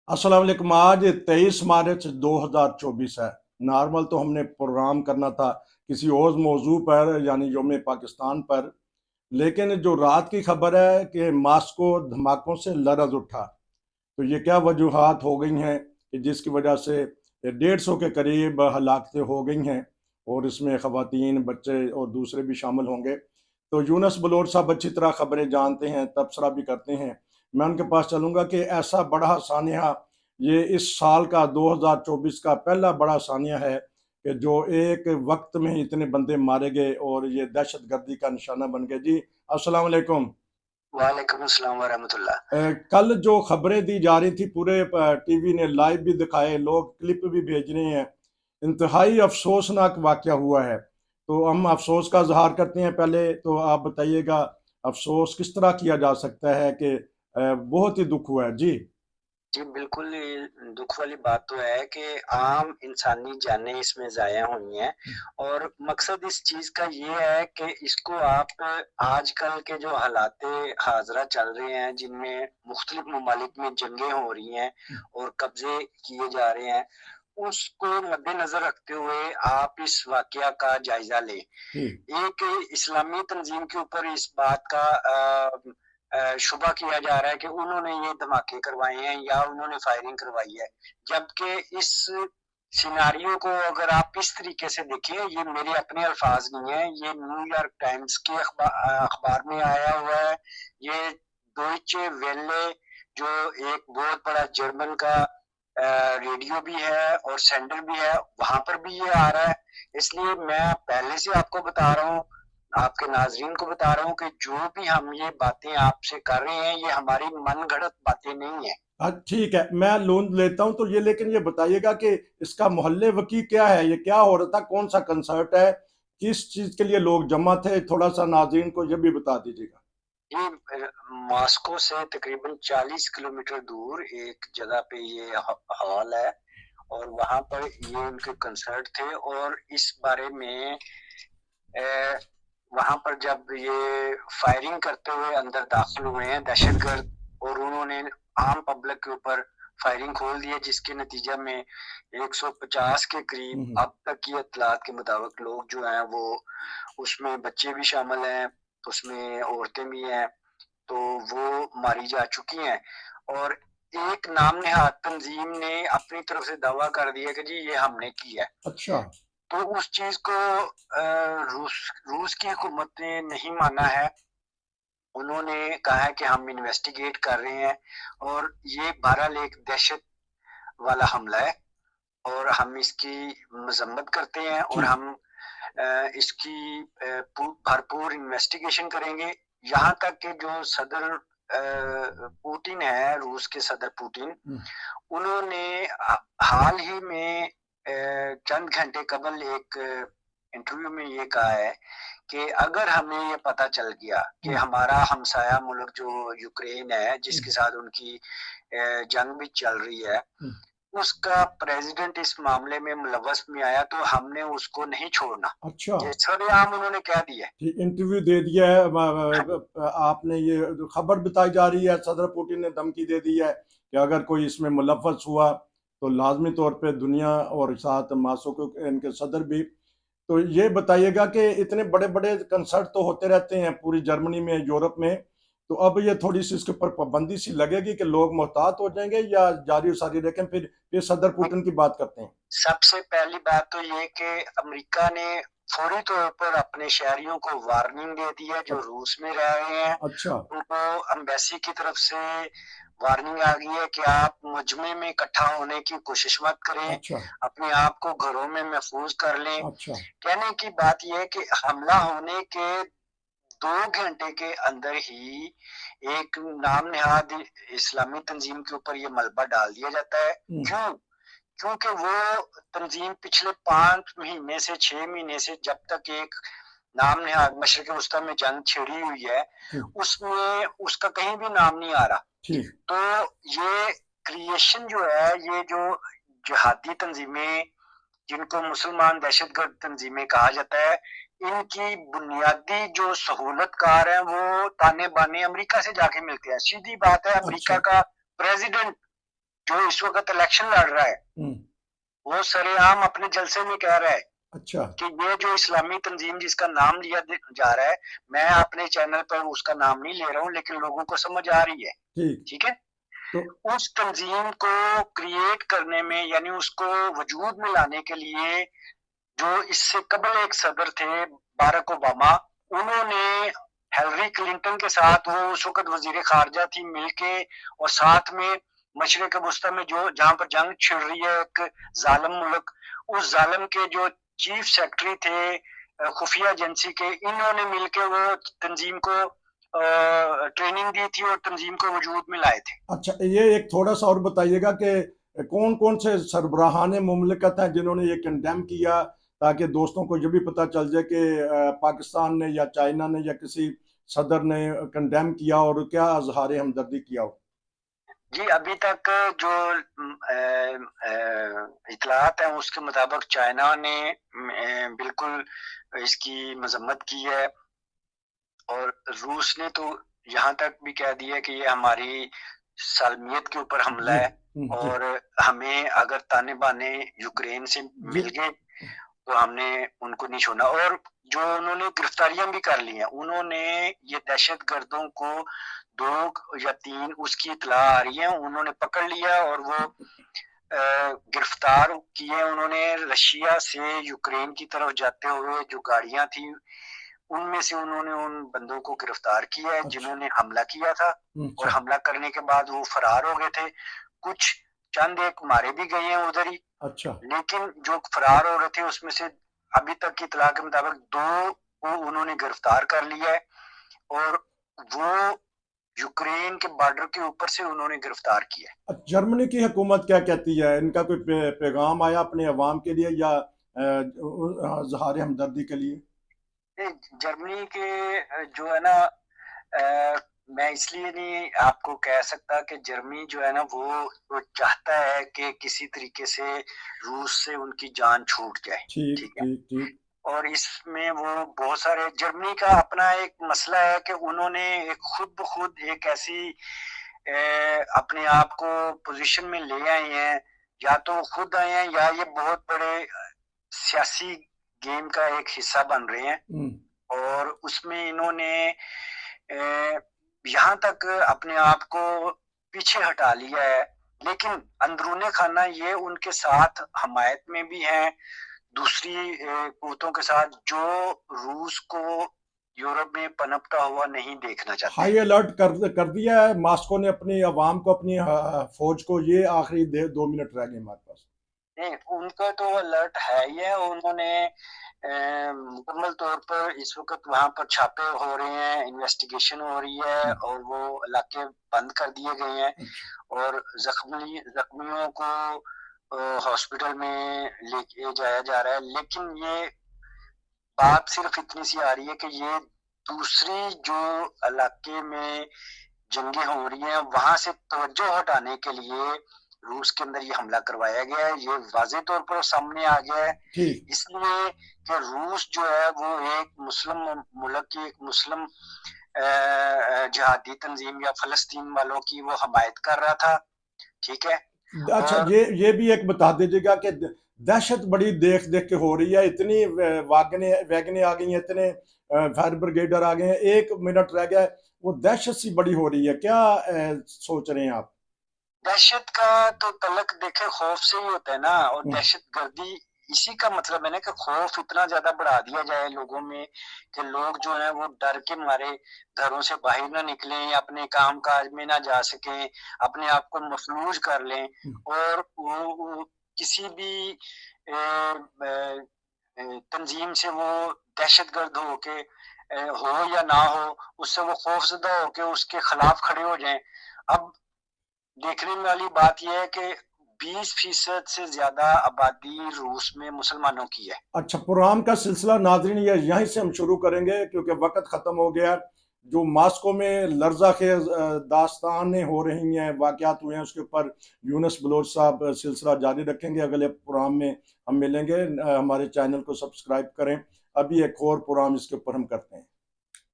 अस्सलाम वालेकुम। आज 23 मार्च 2024 है। नॉर्मल तो हमने प्रोग्राम करना था किसी और मौजू पर, यानी योम पाकिस्तान पर। लेकिन जो रात की खबर है कि मास्को धमाकों से लरज उठा, तो ये क्या वजूहात हो गई हैं कि जिसकी वजह से 150 के करीब हलाकतें हो गई हैं, और इसमें ख़वातीन, बच्चे और दूसरे भी शामिल होंगे। तो यूनस बलोच साहब अच्छी तरह खबरें जानते हैं, तबसरा भी करते हैं। मैं उनके पास चलूँगा कि ऐसा बड़ा सानिया, ये इस साल का 2024 का पहला बड़ा सानिया है कि जो एक वक्त में ही इतने बंदे मारे गए और ये दहशत गर्दी का निशाना बन गए। जी अस्सलाम वालेकुम। वालेकुम अस्सलाम वरहमतुल्लाह। कल जो खबरें दी जा रही थी, पूरे टीवी ने लाइव भी दिखाए, लोग क्लिप भी भेज रहे हैं, इंतहाई अफसोसनाक वाकया हुआ है। तो हम अफसोस का इजहार करते हैं। पहले तो आप बताइएगा, अफसोस किस तरह किया जा सकता है कि बहुत ही दुख हुआ है। जी। जी, बिल्कुल ये दुःख वाली बात तो है कि आम इंसानी जानें इसमें ज़ाया हुई हैं और मकसद इस चीज़ का ये है कि इसको आप आजकल के जो हालाते हाज़िरा चल रहे हैं, जिनमें मुख्तलिफ ममालिक में जंगें हो रही हैं और कब्ज़े किए जा रहे हैं, उसको मद्देनज़र रखते हुए आप इस वाक़या का जायज़ा लें। जी। एक इस्लामी तंज़ीम के ऊपर इस बात का शुबा किया जा रहा है कि उन्होंने ये धमाके करवाए हैं या उन्होंने फायरिंग करवाई है। जबकि इस सिनेरियो को अगर आप इस तरीके से देखें, ये मेरे अपने अल्फाज नहीं है, ये न्यूयॉर्क टाइम्स के अखबार में आया हुआ है। ये डॉइचे वेले, जो एक बहुत बड़ा जर्मन का रेडियो भी है और सेंडर भी है, वहां पर भी ये आ रहा है। इसलिए मैं पहले से आपको बता रहा हूँ, आपके नाजरीन को बता रहा हूँ कि जो भी हम ये बातें आपसे कर रहे हैं, ये हमारी मन गढ़ंत बातें नहीं है। ठीक है, मैं लोन लेता हूँ तो ये, लेकिन ये बताइएगा कि इसका मोहल्ले वकी क्या है, ये क्या हो रहा था, कौन सा कंसर्ट है, किस चीज के लिए लोग जमा थे, थोड़ा सा नाजरीन को ये भी बता दीजिएगा। ये मॉस्को से तकरीबन 40 किलोमीटर दूर एक जगह पे ये हॉल है और वहां पर ये उनके कंसर्ट थे। और इस बारे में वहां पर जब ये फायरिंग करते हुए अंदर दाखिल हुए हैं दहशतगर्द, और उन्होंने आम पब्लिक के ऊपर फायरिंग खोल दी है, जिसके नतीजा में 150 के करीब हम्म। अब तक की इत्तलात के मुताबिक लोग जो हैं वो, उसमें बच्चे भी शामिल हैं, उसमें औरतें भी हैं, तो वो मारी जा चुकी हैं। और एक नाम नेहाद तंजीम ने अपनी तरफ से दावा कर दिया कि जी ये हमने किया है। अच्छा। तो उस चीज को रूस रूस की हुकूमत ने नहीं माना है। उन्होंने कहा है कि हम इन्वेस्टिगेट कर रहे हैं और ये बहरहाल एक दहशत वाला हमला है और हम इसकी मजम्मत करते हैं और ठीक। हम इसकी भरपूर इन्वेस्टिगेशन करेंगे। यहाँ तक कि जो सदर पुतिन है, रूस के सदर पुतिन, हम्म। उन्होंने हाल ही में चंद घंटे कबल एक इंटरव्यू में ये कहा है कि अगर हमें ये पता चल गया कि हम्म। हमारा हमसाया मुल्क जो यूक्रेन है, जिसके हम्म। साथ उनकी जंग भी चल रही है, हम्म। उसका प्रेसिडेंट इस मामले में मुलव्वस में आया, तो हमने उसको नहीं छोड़ना। अच्छा। ये सरेआम उन्होंने कह दिया है। ठीक, इंटरव्यू दे दिया है। आपने ये जो खबर बताई जा रही है, सदर पुतिन ने धमकी दे दी है कि अगर कोई इसमें मुलव्वस हुआ तो लाजमी तौर पे दुनिया और साथ मासो को, इनके सदर भी। तो ये बताइएगा कि इतने बड़े बड़े कंसर्ट तो होते रहते हैं पूरी जर्मनी में, यूरोप में, तो अब ये थोड़ी सी इसके ऊपर पाबंदी सी लगेगी कि लोग मोहतात हो जाएंगे, या जारी सारी रखें? फिर सदर पुतिन की बात करते हैं। सबसे पहली बात तो ये कि अमेरिका ने फौरी तौर पर अपने शहरियों को वार्निंग दे दी है जो रूस में रह रहे हैं। अच्छा। उनको एम्बेसी की तरफ से वार्निंग आ गई है कि आप मुजमे में इकट्ठा होने की कोशिश मत करें, अच्छा। अपने आप को घरों में महफूज कर लें। अच्छा। कहने की बात यह है कि हमला होने के 2 घंटे के अंदर ही एक नाम नेहाद इस्लामी तंजीम के ऊपर ये मलबा डाल दिया जाता है। हम्म। क्यों? क्योंकि वो तंजीम पिछले 5 महीने से 6 महीने से, जब तक एक नाम नेहाद मशरक वस्ता में जंग छिड़ी हुई है, ठीक। उसमें उसका कहीं भी नाम नहीं आ रहा। ठीक। तो ये क्रिएशन जो है, ये जो जिहादी तंजीमें, जिनको मुसलमान दहशतगर्द तंजीमें कहा जाता है, इनकी बुनियादी जो सहूलतकार है वो ताने बाने अमेरिका से जाके मिलते हैं। सीधी बात है, अमेरिका अच्छा। का प्रेसिडेंट जो इस वक्त इलेक्शन लड़ रहा है, वो सरेआम अपने जलसे में कह रहा है अच्छा कि ये जो इस्लामी तंजीम जिसका नाम लिया जा रहा है, मैं अपने चैनल पर उसका नाम नहीं ले रहा हूँ, लेकिन लोगों को समझ आ रही है, ठीक है। तो उस तंजीम को क्रिएट करने में, यानी उसको वजूद में लाने के लिए, जो इससे कबल एक सदर थे बारक ओबामा, उन्होंने हिलरी क्लिंटन के साथ, वो उस वक्त वजीर खारजा थी, मिलके और साथ में मशरिक वस्ता में जो जहां पर जंग छिड़ रही है, एक जालिम मुल्क, उस जालिम के जो चीफ सेक्रेटरी थे खुफिया एजेंसी के, इन्होंने मिलके वो तंजीम को ट्रेनिंग दी थी और तंजीम को वजूद में लाए थे। अच्छा, ये एक थोड़ा सा और बताइएगा कि कौन कौन से सरबराहान मुमलिकत हैं जिन्होंने ये कंडेम किया, ताकि दोस्तों को ये भी पता चल जाए कि पाकिस्तान ने या चाइना ने या किसी सदर ने कंडेम किया और क्या इजहार हमदर्दी किया हो। जी, अभी तक जो इतलात हैं उसके मुताबिक चाइना ने बिल्कुल इसकी मजम्मत की है, और रूस ने तो यहाँ तक भी कह दिया कि ये हमारी सालमियत के ऊपर हमला है, और हमें अगर ताने बाने यूक्रेन से मिल गए तो हमने उनको नहीं छोड़ना। और जो उन्होंने गिरफ्तारियां भी कर ली हैं, उन्होंने ये दहशतगर्दों को 2 या 3 उसकी इतला आ रही है, उन्होंने पकड़ लिया और वो गिरफ्तार किए उन्होंने। रशिया से यूक्रेन की तरफ जाते हुए जो गाड़ियां थी, उनमें से उन्होंने उन बंदों को गिरफ्तार किया है जिन्होंने हमला किया था, और हमला करने के बाद वो फरार हो गए थे। कुछ चंद एक मारे भी गए हैं उधर ही। अच्छा, लेकिन जो फरार हो रहे थे उसमें से अभी तक की इतला के मुताबिक 2 को उन्होंने गिरफ्तार कर लिया है, और वो यूक्रेन के बॉर्डर के ऊपर से उन्होंने गिरफ्तार किया है। जर्मनी की हुकूमत क्या कहती है? इनका कोई पैगाम आया अपने अवाम के लिए या इजहार हमदर्दी के लिए? जर्मनी के जो है ना, मैं इसलिए नहीं आपको कह सकता कि जर्मनी जो है ना वो चाहता है कि किसी तरीके से रूस से उनकी जान छूट जाए, ठीक है। ठीक। और इसमें वो बहुत सारे, जर्मनी का अपना एक मसला है कि उन्होंने एक खुद ब खुद एक ऐसी अपने आप को पोजीशन में ले आए हैं, या तो खुद आए हैं या ये बहुत बड़े सियासी गेम का एक हिस्सा बन रहे हैं, और उसमें इन्होंने यहाँ तक अपने आप को पीछे हटा लिया है। लेकिन अंदरूने खाना ये उनके साथ हमायत में भी हैं दूसरी कुवतों के साथ, जो रूस को यूरोप में पनपता हुआ नहीं देखना चाहते। हाई अलर्ट कर दिया है मॉस्को ने अपनी आवाम को, अपनी फौज को। ये आखिरी 2 मिनट रह गए हमारे पास। नहीं, उनका तो अलर्ट है ही है। उन्होंने मुकम्मल तौर पर इस वक्त वहां पर छापे हो रहे हैं, इन्वेस्टिगेशन हो रही है, और वो इलाके बंद कर दिए गए हैं, और जख्मियों को हॉस्पिटल में लेके जाया जा रहा है। लेकिन ये बात सिर्फ इतनी सी आ रही है कि ये दूसरी जो इलाके में जंगें हो रही हैं, वहां से तवज्जो हटाने के लिए रूस के अंदर ये हमला करवाया गया है। ये वाज़ेह तौर पर सामने आ गया है, इसलिए कि रूस जो है वो एक मुस्लिम मुल्क की, एक मुस्लिम जिहादी तंजीम या फलस्तीन वालों की वो हमायत कर रहा था, ठीक है। अच्छा, ये भी एक बता दीजिएगा कि दहशत बड़ी देख के हो रही है, इतनी वैगने आ गई हैं, इतने फायर ब्रिगेडर आ गए हैं, 1 मिनट रह गया, वो दहशत सी बड़ी हो रही है। क्या सोच रहे हैं आप? दहशत का तो तलक देखे खौफ से ही होता है ना, और दहशत गर्दी इसी का मतलब है ना कि खौफ इतना ज्यादा बढ़ा दिया जाए लोगों में कि लोग जो है वो डर के मारे घरों से बाहर ना निकलें, अपने काम काज में ना जा सकें, अपने आप को मफलूज कर लें, और वो किसी भी तंजीम से वो दहशतगर्द हो के हो या ना हो, उससे वो खौफजदा हो के उसके खिलाफ खड़े हो जाएं। अब देखने वाली बात यह है कि 20% से ज्यादा आबादी रूस में मुसलमानों की है। अच्छा, प्रोग्राम का सिलसिला नाज़रीन ये यहीं से हम शुरू करेंगे क्योंकि वक्त ख़त्म हो गया। जो मॉस्को में लर्ज़ाखेज़ दास्तानें हो रही हैं, वाक़यात हुए हैं, उसके ऊपर यूनुस बलोच साहब सिलसिला जारी रखेंगे। अगले प्रोग्राम में हम मिलेंगे। हमारे चैनल को सब्सक्राइब करें। अभी एक और प्रोग्राम इसके ऊपर हम करते हैं।